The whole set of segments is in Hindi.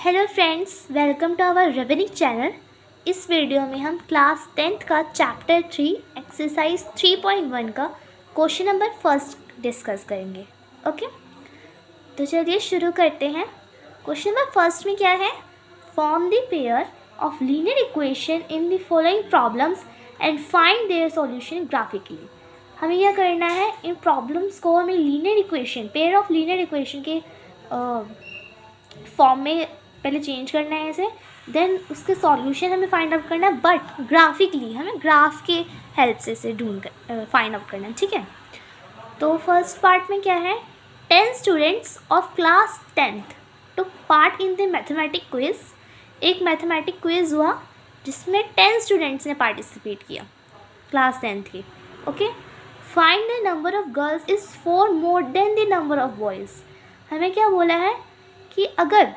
Hello friends, welcome to our रेवेनिंग चैनल। इस वीडियो में हम क्लास 10th का चैप्टर 3 एक्सरसाइज 3.1 का क्वेश्चन नंबर फर्स्ट डिस्कस करेंगे। ओके, तो चलिए शुरू करते हैं। क्वेश्चन नंबर फर्स्ट में क्या है? Form the pair of linear equation in the following problems and find their solution graphically. हमें क्या करना है, इन प्रॉब्लम्स को हमें linear equation, pair of linear equation के फॉर्म में पहले चेंज करना है इसे, देन उसके सॉल्यूशन हमें फाइंड आउट करना है, बट ग्राफिकली हमें ग्राफ के हेल्प से इसे ढूंढ कर फाइंड आउट करना है। ठीक है, तो फर्स्ट पार्ट में क्या है? 10 students of class 10th took part in the mathematic quiz. एक मैथमेटिक क्विज हुआ जिसमें 10 स्टूडेंट्स ने पार्टिसिपेट किया क्लास 10th के। Okay, find the number of girls is 4 more then the number of boys. हमें क्या बोला है कि अगर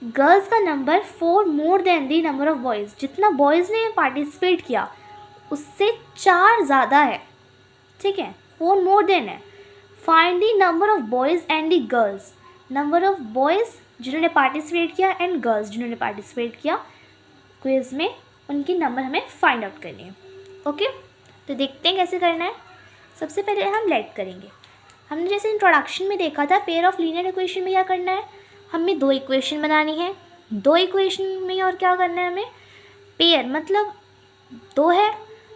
गर्ल्स का number 4 more than the number of boys, जितना बॉयज़ ने पार्टिसिपेट किया उससे 4 ज़्यादा है। ठीक है, 4 मोर देन है। Find the number of boys and the girls, number of boys जिन्होंने पार्टिसिपेट किया एंड गर्ल्स जिन्होंने पार्टिसिपेट किया क्विज में, उनकी नंबर हमें फाइंड आउट करनी है। ओके, तो देखते हैं कैसे करना है। सबसे पहले हम लेट करेंगे। हमने जैसे इंट्रोडक्शन में देखा था, पेयर ऑफ लीनियर इक्वेशन में क्या करना है, हमें 2 इक्वेशन बनानी है। 2 इक्वेशन में और क्या करना है हमें, पेयर मतलब 2 है।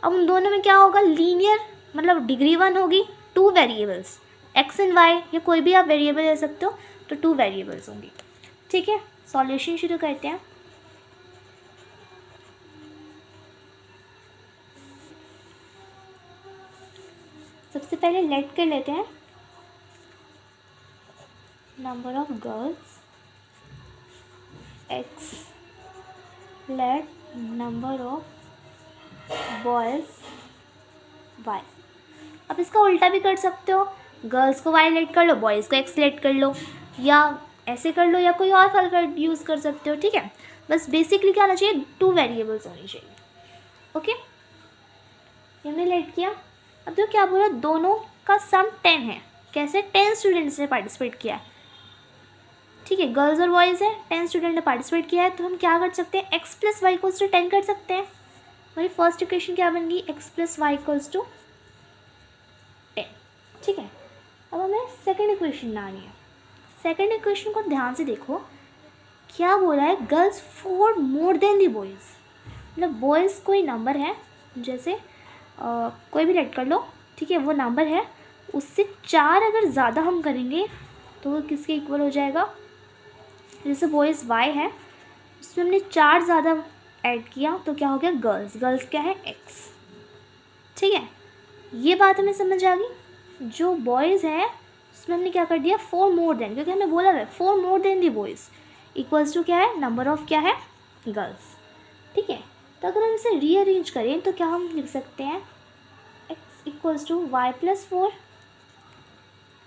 अब उन दोनों में क्या होगा, लीनियर मतलब डिग्री 1 होगी। 2 वेरिएबल्स एक्स एंड वाई, या कोई भी आप वेरिएबल ले सकते हो, तो 2 वेरिएबल्स होंगी। ठीक है, सॉल्यूशन शुरू करते हैं। सबसे पहले लेट कर लेते हैं number of girls x, let number of boys y। अब इसका उल्टा भी कर सकते हो, गर्ल्स को y लेट कर लो, बॉयज़ को x लेट कर लो, या ऐसे कर लो, या कोई और फल यूज़ कर सकते हो। ठीक है, बस बेसिकली क्या होना चाहिए, 2 वेरिएबल्स होनी चाहिए। ओके, हमने लेट किया। अब तो क्या बोला, दोनों का सम 10 है। कैसे? 10 स्टूडेंट्स ने पार्टिसिपेट किया है। ठीक है, गर्ल्स और बॉयज़ है, 10 स्टूडेंट ने पार्टिसिपेट किया है, तो हम क्या कर सकते हैं, x plus Y equals to 10 कर सकते हैं। हमारी फर्स्ट इक्वेशन क्या बन गई, x plus Y equals to 10। ठीक है, अब हमें सेकेंड इक्वेशन बनानी है। सेकेंड इक्वेशन को ध्यान से देखो, क्या बोला है, girls 4 more than the boys. मतलब बॉयज़ कोई नंबर है, जैसे कोई भी लेट कर लो। ठीक है, वो नंबर है, उससे 4 अगर ज़्यादा हम करेंगे तो वो किसके इक्वल हो जाएगा, जैसे बॉयज़ y है, उसमें हमने 4 ज़्यादा ऐड किया तो क्या हो गया, गर्ल्स। गर्ल्स क्या है, x। ठीक है, ये बात हमें समझ आ गई। जो बॉयज़ है उसमें हमने क्या कर दिया, 4 मोर देन, क्योंकि हमें बोला है 4 more than the boys equals to क्या है, नंबर ऑफ क्या है, गर्ल्स। ठीक है, तो अगर हम इसे रीअरेंज करें तो क्या हम लिख सकते हैं, x equals to Y plus 4,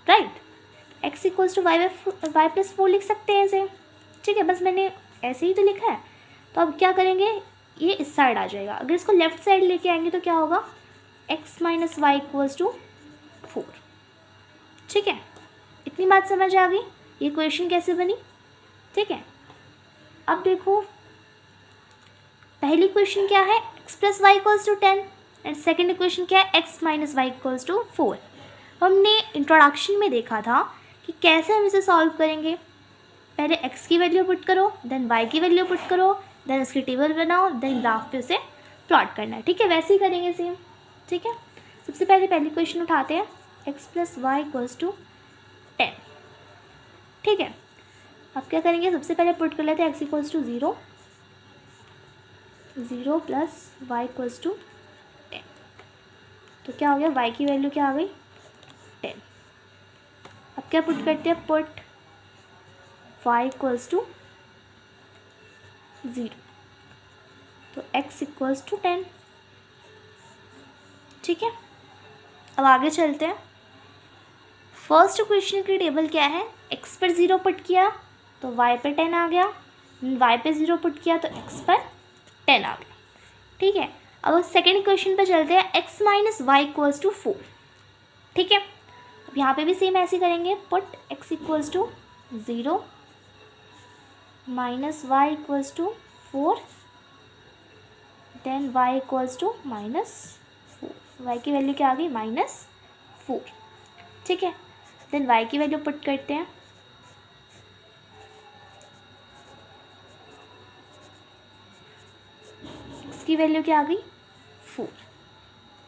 right. x equals to Y plus 4 लिख सकते हैं इसे। ठीक है, बस मैंने ऐसे ही तो लिखा है। तो अब क्या करेंगे, ये इस साइड आ जाएगा। अगर इसको लेफ्ट साइड लेके आएंगे तो क्या होगा, x minus Y equals to 4। ठीक है, इतनी बात समझ आ गई, ये इक्वेशन कैसे बनी। ठीक है, अब देखो पहली इक्वेशन क्या है, x plus Y equals to 10, and second equation क्या है, x minus Y equals to 4। हमने इंट्रोडक्शन में देखा था कि कैसे हम इसे सॉल्व करेंगे। पहले x की वैल्यू पुट करो, देन y की वैल्यू पुट करो, देन इसकी टेबल बनाओ, देन ग्राफ पे उसे प्लॉट करना है। ठीक है, वैसे ही करेंगे सेम। ठीक है, सबसे पहले पहली क्वेश्चन उठाते हैं, x plus Y equals to 10। ठीक है, अब क्या करेंगे, सबसे पहले पुट कर लेते हैं x equals to 0, 0 plus Y equals to 10। तो क्या हो गया, y की वैल्यू क्या आ गई, 10। अब क्या पुट करते हैं, पुट y इक्वल्स टू 0, तो x इक्वल्स टू 10। ठीक है, अब आगे चलते हैं। फर्स्ट इक्वेशन की टेबल क्या है, x पर 0 पुट किया तो y पर 10 आ गया, y पे 0 पुट किया तो x पर 10 आ गया। ठीक है, अब सेकेंड इक्वेशन पे चलते हैं, x minus Y equals to 4। ठीक है, अब यहाँ पे भी सेम ऐसे करेंगे, put x equals to 0, minus Y equals to 4, then y equals to -4। Y की वैल्यू क्या आ गई? -4। ठीक है, देन y की वैल्यू पुट करते हैं। इसकी वैल्यू क्या आ गई? 4।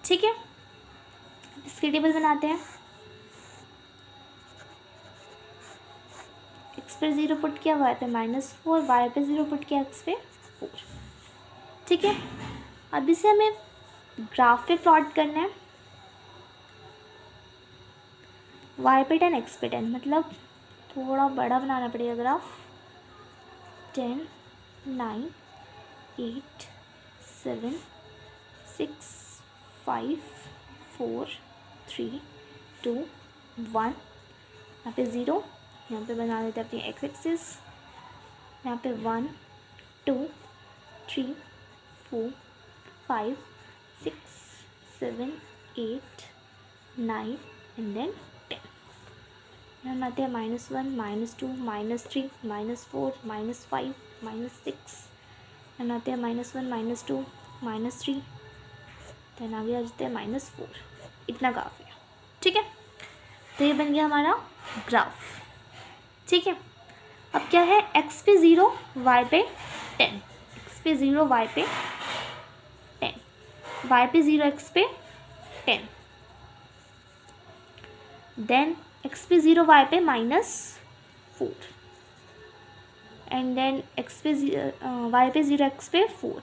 ठीक है, इसकी टेबल बनाते हैं। x पे 0 पुट किया, y पे -4, y पे 0 पुट किया, x पे 4। ठीक है, अब इसे हमें ग्राफ पे प्लॉट करना है। y पे 10, x पे 10, मतलब थोड़ा बड़ा बनाना पड़ेगा ग्राफ। 10, 9, 8, 7, 6, 5, 4, 3, 2, 1। यहाँ पे 0, यहाँ पे बना देते हैं अपनी एक्स एक्सिस। यहाँ पे 1, 2, 3, 4, 5, 6, 7, 8, 9 एंड देन 10। यहाँ आते हैं -1, -2, -3, -4, -5, -6। यहाँ आते हैं -1, -2, -3, देन आगे आ जाते हैं -4। इतना काफ़ी है। ठीक है, तो ये बन गया हमारा ग्राफ। ठीक है, अब क्या है? x पे 0, y पे 10, x पे 0, y पे 10, y पे 0, x पे 10, देन x पे 0, y पे -4, एंड देन x पे y पे 0, x पे 4।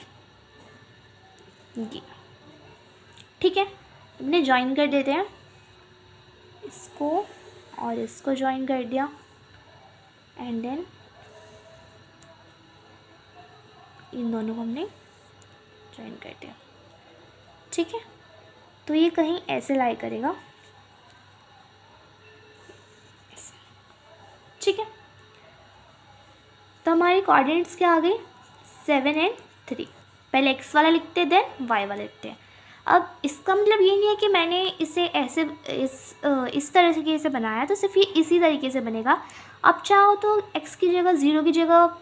ये ठीक है, हमने ज्वाइन कर देते हैं इसको और इसको ज्वाइन कर दिया, एंड देन इन दोनों को हमने ज्वाइन कर दिया। ठीक है, तो ये कहीं ऐसे लाई करेगा, ऐसे। ठीक है, तो हमारी कोऑर्डिनेट्स क्या आ गई? 7 और 3। पहले x वाला लिखते हैं, देन y वाला लिखते हैं। अब इसका मतलब ये नहीं है कि मैंने इसे ऐसे इस तरह से बनाया तो सिर्फ ये इसी तरीके से बनेगा। आप चाहो तो x की जगह 0 की जगह,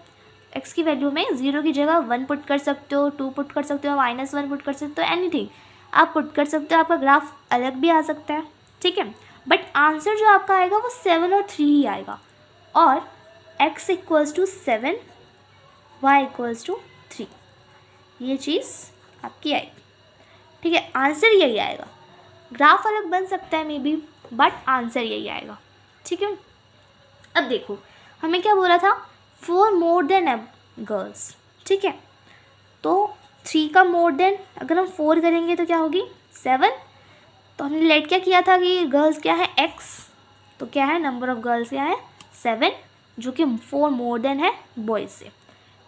x की वैल्यू में 0 की जगह 1 पुट कर सकते हो, 2 पुट कर सकते हो, -1 पुट कर सकते हो, एनीथिंग आप पुट कर सकते हो। आपका ग्राफ अलग भी आ सकता है। ठीक है, बट आंसर जो आपका आएगा वो 7 और 3 ही आएगा, और x equals to 7, y equals to 3, ये चीज़ आपकी आएगी। ठीक है, आंसर यही आएगा। ग्राफ अलग बन सकता है मे बी, बट आंसर यही आएगा। ठीक है, अब देखो हमें क्या बोला था? 4 मोर देन गर्ल्स। ठीक है, तो 3 का मोर देन अगर हम 4 करेंगे तो क्या होगी? 7। तो हमने लेट क्या किया था कि गर्ल्स क्या है? x, तो क्या है? नंबर ऑफ गर्ल्स क्या है? 7, जो कि 4 मोर देन है बॉयज़ से।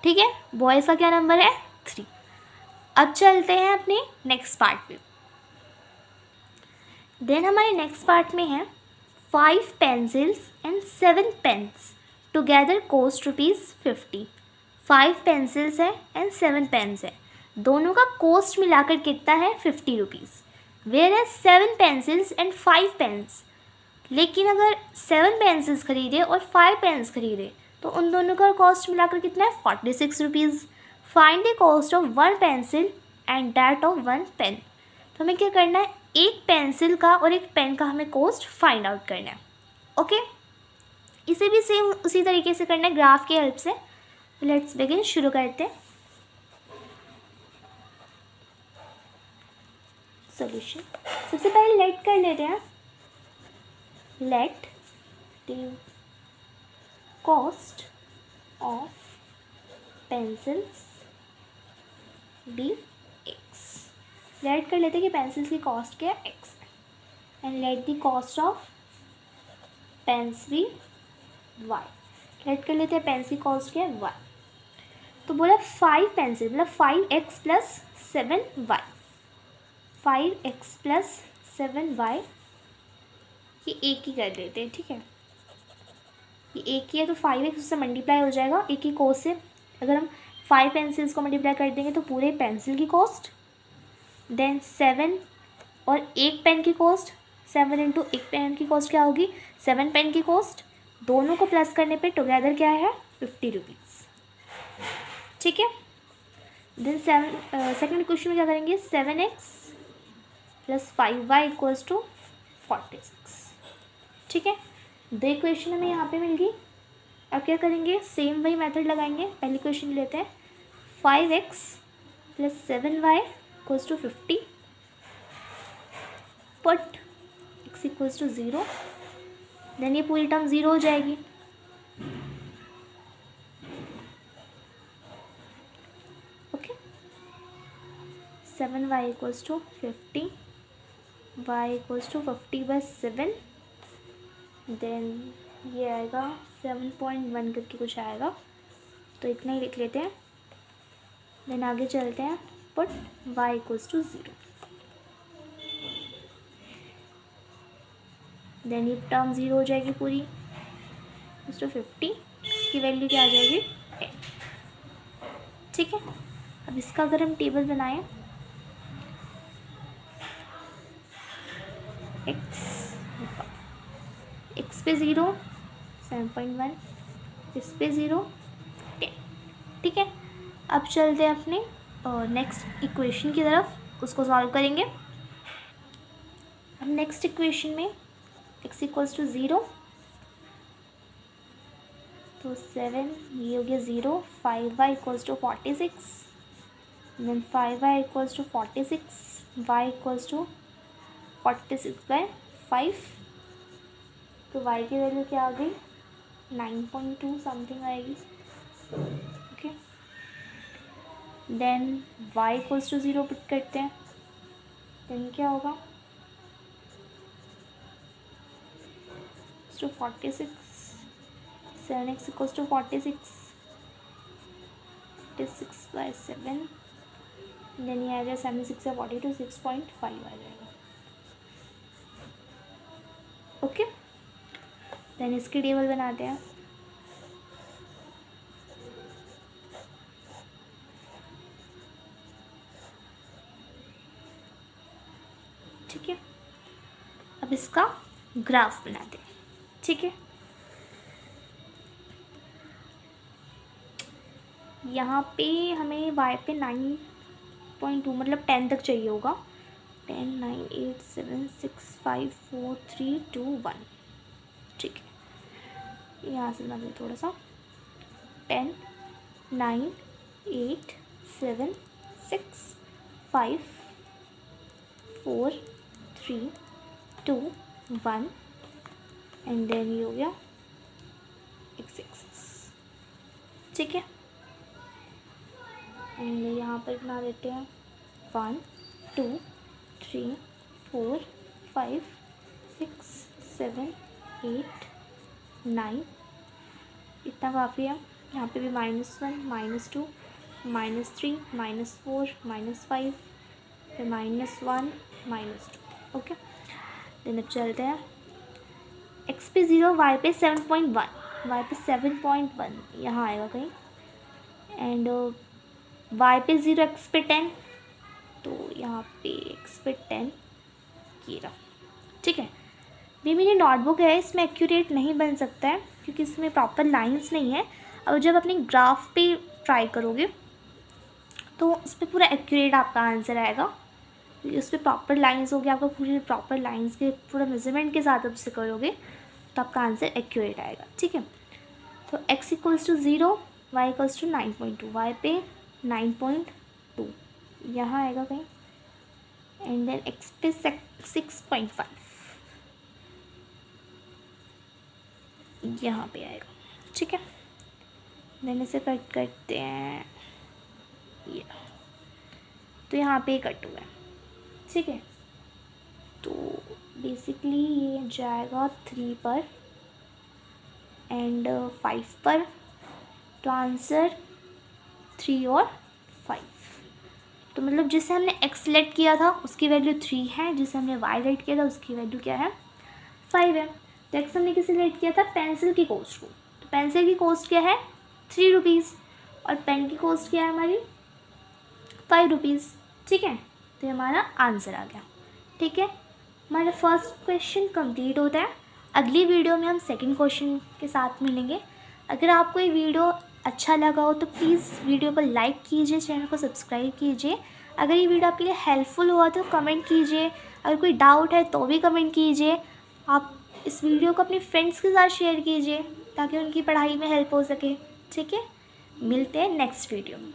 ठीक है, बॉयज़ का क्या नंबर है? 3। अब चलते हैं अपने नेक्स्ट पार्ट पे। देन हमारे नेक्स्ट पार्ट में है 5 pencils and 7 pens together cost ₹50। 5 pencils है एंड 7 पेन्स है, दोनों का कोस्ट मिलाकर कितना है? ₹50। वेयर है 7 पेंसिल्स एंड 5 पेन्स, लेकिन अगर 7 पेंसिल्स खरीदे और 5 पेन्स खरीदे तो उन दोनों का कॉस्ट मिलाकर कितना है? ₹46। Find the cost of 1 pencil and that of 1 pen. तो हमें क्या करना है? एक पेंसिल का और एक पेन का हमें कॉस्ट फाइंड आउट करना है। ओके, इसे भी सेम उसी तरीके से करना है ग्राफ की हेल्प से। लेट्स बिगिन, शुरू करते हैं सॉल्यूशन। सबसे पहले लेट कर लेते हैं, let the cost of pencils be x। Let कर लेते हैं कि पेंसिल्स की कॉस्ट क्या है? x, and let the cost of pens be y। Let कर लेते हैं पेन्स की कॉस्ट क्या है? y। तो बोला 5 पेंसिल, मतलब 5x plus 7y, 5x plus 7y, ये एक ही कर देते हैं। ठीक है, ये एक ही है तो 5x उससे मल्टीप्लाई हो जाएगा एक ही कॉस्ट से। अगर हम 5 पेंसिल्स को मल्टीप्लाई कर देंगे तो पूरे पेंसिल की कॉस्ट, देन 7 और एक पेन की कॉस्ट, 7 इंटू एक पेन की कॉस्ट क्या होगी? 7 पेन की कॉस्ट। दोनों को प्लस करने पे टुगेदर क्या है? ₹50। ठीक है। देन सेकेंड क्वेश्चन में क्या करेंगे, 7x + 5y = 46। ठीक है, दो इक्वेशन हमें यहाँ पे मिल गई। अब क्या करेंगे, सेम वही मेथड लगाएंगे। पहली क्वेश्चन लेते हैं, 5x + 7y = 50, put x = 0। Then ये पूरी टर्म 0 हो जाएगी। Okay, 7y = 50, y = 50/7। देन ये आएगा 7.1 करके कुछ आएगा, तो इतना ही लिख लेते हैं। देन आगे चलते हैं, पुट y = 0। देन ये टर्म 0 हो जाएगी पूरी, = 50, इसकी वैल्यू क्या आ जाएगी, 10। ठीक है, अब इसका अगर हम टेबल बनाएं, x पे 0 7.1, इस पे 0 10। ठीक है, अब चलते हैं अपने नेक्स्ट इक्वेशन की तरफ, उसको सॉल्व करेंगे। अब नेक्स्ट इक्वेशन में x = 0, तो 7, ये हो गया 0, 5y = 46, देन 5y = 46, y = 46/5, तो y की वैल्यू क्या आ गई, 9.2 समथिंग आएगी। ओके, देन y = 0 पुट करते हैं, देन क्या होगा, 46, 7x = 46, 46/7, देन ये आ जाएगा 76 या 42, 6.5 आ जाएगा। ओके, देन इसकी टेबल बनाते हैं। ठीक है, अब इसका ग्राफ बनाते हैं। ठीक है, यहाँ पे हमें y पे 9.2 मतलब 10 तक चाहिए होगा। 10, 9, 8, 7, 6, 5, 4, 3, 2, 1। ठीक है, यहाँ से बना दें थोड़ा सा, 10, 9, 8, 7, 6, 5, 4, 3, 2, 1, एंड देन ये हो गया x एक्सिस। ठीक है, एंड यहाँ पर बना देते हैं 1, 2, 3, 4, 5, 6, 7, 8, 9, इतना काफ़ी है। यहाँ पे भी -1, -2, -3, -4, -5, फिर -1, -2। ओके, देन अब चलते हैं, x पे 0, y पे 7.1, y पे 7.1 यहाँ आएगा कहीं, एंड y पे 0, x पे 10, तो यहाँ पे x पे 10 ये रहा। ठीक है, ये मेरी नोटबुक है, इसमें एक्यूरेट नहीं बन सकता है क्योंकि इसमें प्रॉपर लाइंस नहीं है। अब जब अपने ग्राफ पे ट्राई करोगे तो उस पर पूरा एक्यूरेट आपका आंसर आएगा। उस पर प्रॉपर लाइंस होगी, आपको पूरी प्रॉपर लाइंस के पूरा मेजरमेंट के साथ आप से करोगे तो आपका आंसर एक्यूरेट आएगा। ठीक है, तो x = 0, y = 9.2, y पे 9.2 यहाँ आएगा कहीं, एंड देन x पे 6.5 यहाँ पे आएगा। ठीक है, देन इसे कट करते हैं, ये तो यहाँ पे कट हुआ है। ठीक है, तो बेसिकली ये जाएगा 3 पर एंड 5 पर, तो आंसर 3 और 5। तो मतलब जिसे हमने x सेलेक्ट किया था उसकी वैल्यू 3 है, जिसे हमने y सेलेक्ट किया था उसकी वैल्यू क्या है, 5 है। तो x हमने किसे सेलेक्ट किया था, पेंसिल की कॉस्ट को, तो पेंसिल की कॉस्ट क्या है, 3 रुपीज़, और पेन की कॉस्ट क्या है हमारी, 5 रुपीज़। ठीक है, तो हमारा आंसर आ गया। ठीक है, हमारा फर्स्ट क्वेश्चन कंप्लीट होता है। अगली वीडियो में हम सेकंड क्वेश्चन के साथ मिलेंगे। अगर आपको ये वीडियो अच्छा लगा हो तो प्लीज़ वीडियो को लाइक कीजिए, चैनल को सब्सक्राइब कीजिए। अगर ये वीडियो आपके लिए हेल्पफुल हुआ तो कमेंट कीजिए, अगर कोई डाउट है तो भी कमेंट कीजिए। आप इस वीडियो को अपने फ्रेंड्स के साथ शेयर कीजिए ताकि उनकी पढ़ाई में हेल्प हो सके। ठीक है, मिलते हैं नेक्स्ट वीडियो में।